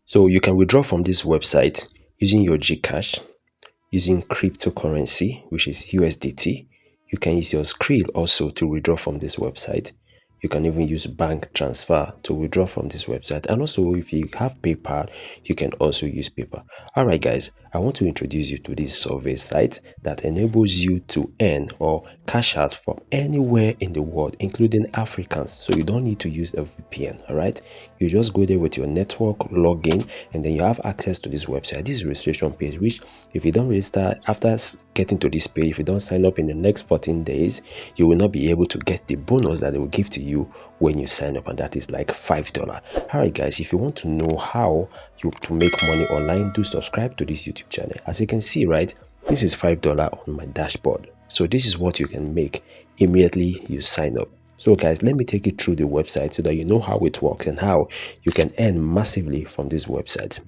So you can withdraw from this website using your Gcash, using cryptocurrency, which is USDT. You can use your Skrill also to withdraw from this website. You can even use bank transfer to withdraw from this website. And also, if you have PayPal, you can also use PayPal. All right, guys, I want to introduce you to this survey site that enables you to earn or cash out from anywhere in the world, including Africans. So you don't need to use a VPN. All right, you just go there with your network login, and then you have access to this website. This is a registration page, which if you don't register after getting to this page, if you don't sign up in the next 14 days, you will not be able to get the bonus that they will give to you when you sign up, and that is like $5. All right, guys, if you want to know how to make money online, do subscribe to this YouTube channel. As you can see, right, this is $5 on my dashboard. So this is what you can make immediately you sign up. So guys, let me take you through the website so that you know how it works and how you can earn massively from this website.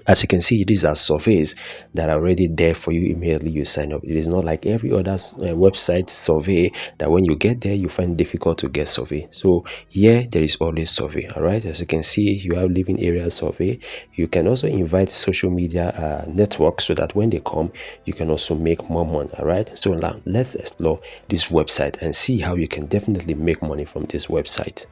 As you can see, these are surveys that are already there for you immediately you sign up. It is not like every other website survey that when you get there you find it difficult to get survey. So here there is always survey. All right, as you can see, you have living area survey. You can also invite social media networks so that when they come you can also make more money. All right, so now let's explore this website and see how you can definitely make money from this website.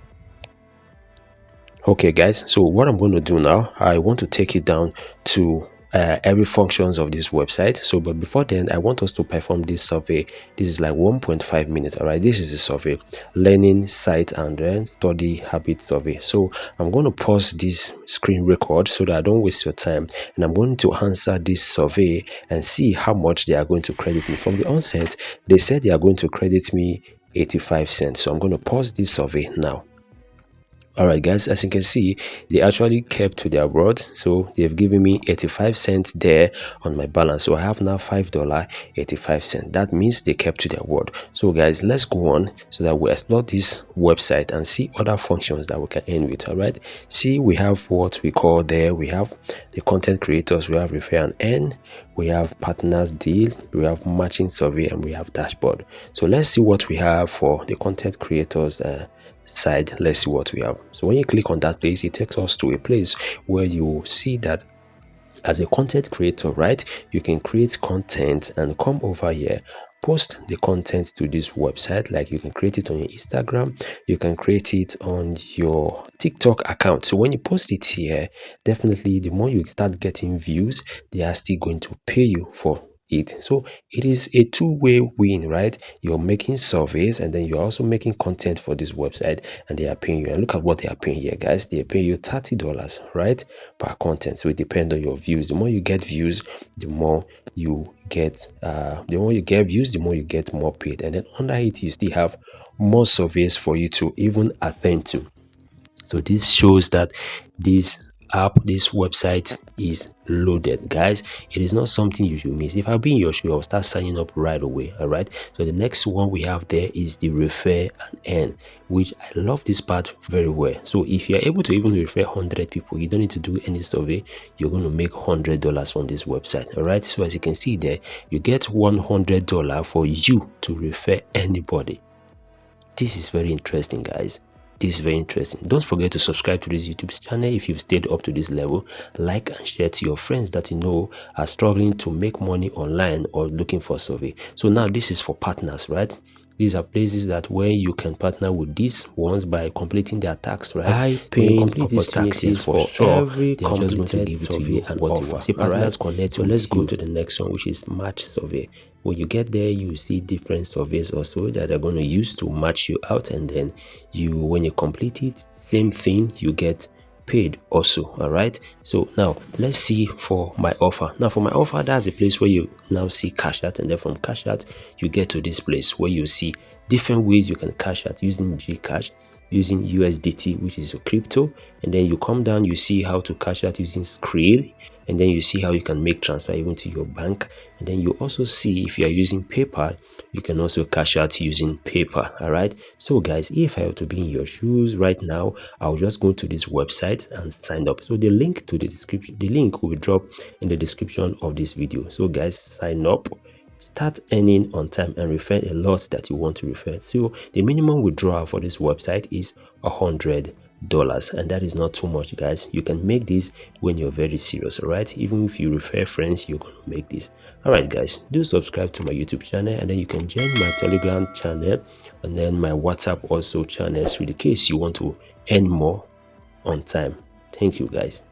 Okay guys, so what I'm going to do now, I want to take it down to every functions of this website. So but before then, I want us to perform this survey. This is like 1.5 minutes. All right, this is a survey, learning site and then study habit survey. So I'm going to pause this screen record so that I don't waste your time, and I'm going to answer this survey and see how much they are going to credit me. From the onset, they said they are going to credit me 85 cents. So I'm going to pause this survey now. All right, guys, as you can see, they actually kept to their word. So they've given me 85 cents there on my balance. So I have now $5.85. That means they kept to their word. So guys, let's go on so that we explore this website and see other functions that we can earn with. All right, see, we have what we call there, we have the content creators, we have refer and earn, we have partners deal, we have matching survey, and we have dashboard. So let's see what we have for the content creators side. Let's see what we have. So when you click on that place, it takes us to a place where you see that as a content creator, right, you can create content and come over here, post the content to this website. Like you can create it on your Instagram, you can create it on your TikTok account. So when you post it here, definitely the more you start getting views, they are still going to pay you for it. So it is a two-way win, right? You're making surveys and then you're also making content for this website, and they are paying you. And look at what they are paying here, guys. They are paying you $30, right, per content. So it depends on your views. The more you get views, the more you get views, the more you get more paid. And then under it, you still have more surveys for you to even attend to. So this shows that this website is loaded, guys. It is not something you should miss. If I've been in your shoe, I'll start signing up right away. All right, so the next one we have there is the refer and earn, which I love this part very well. So if you're able to even refer 100 people, you don't need to do any survey. You're going to make $100 from this website. All right, so as you can see there, you get $100 for you to refer anybody. This is very interesting, guys. This is very interesting. Don't forget to subscribe to this YouTube channel if you've stayed up to this level. Like and share to your friends that you know are struggling to make money online or looking for survey. So now this is for partners, right? These are places that where you can partner with these ones by completing their tax, right? High paying these taxes for sure. Every they're just going to give it to you and what you want. See, partners connect. So let's go to the next one, which is match survey. When you get there, you see different surveys also that are going to use to match you out, and then when you complete it, same thing, you get paid also. All right, so now let's see for my offer. Now for my offer, that's a place where you now see cash out, and then from cash out you get to this place where you see different ways you can cash out using Gcash, using USDT, which is a crypto, and then you come down, you see how to cash out using Skrill, and then you see how you can make transfer even to your bank, and then you also see if you are using PayPal, you can also cash out using PayPal. All right, so guys, if I were to be in your shoes right now, I'll just go to this website and sign up. So the link to the description, the link will be dropped in the description of this video. So guys, sign up, start earning on time, and refer a lot that you want to refer. So the minimum withdrawal for this website is $100. dollars, and that is not too much, guys. You can make this when you're very serious. All right, even if you refer friends, you're gonna make this. All right, guys, do subscribe to my YouTube channel, and then you can join my Telegram channel and then my WhatsApp also channels, with the case you want to earn more on time. Thank you, guys.